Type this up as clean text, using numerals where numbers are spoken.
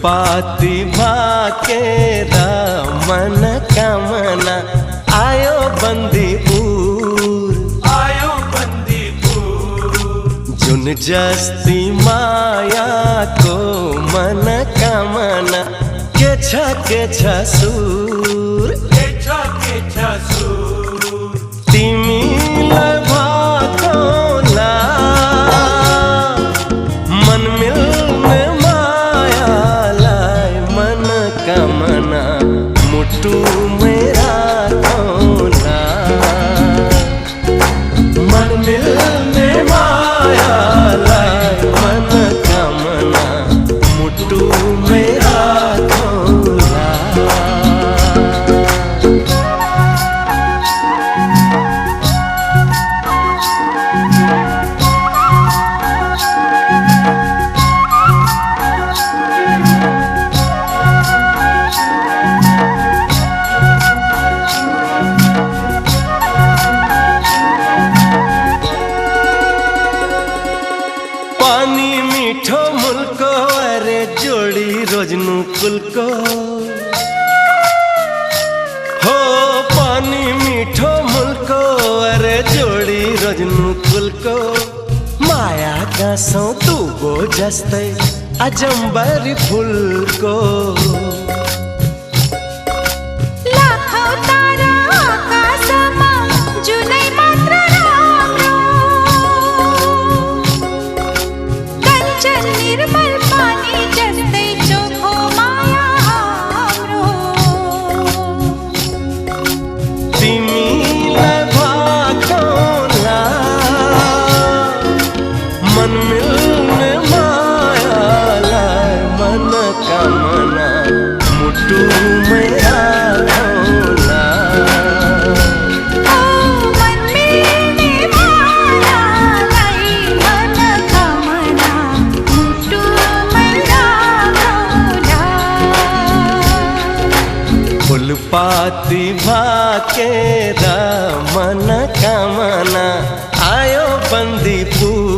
फुलपाती भाकेरा मन कामना आयो बंदीपुर जुन जस्ती माया को मन कामना के छ सुर तिमीलाई भाकोला मन मिल्ने मायालाई मन कामना मुटु मेरा कोना मन मिल्ने मायालाई मन कामना मुटु मेरा कोना। पानी मीठो मुल्को अरे जोड़ी रोजनु कुलको हो पानी मीठो मुल्को अरे जोड़ी रोजनु कुलको माया गाँसौ तुबो जस्तै अजम्बरी फुलको मन मिल्ने मायालाई मन कामना मुटु मेरा कोना मन मिल्ने मायालाई मन कामना मुटु मेरा कोना। फुलपाती भाकेरा मन कामना आयो बंदीपुर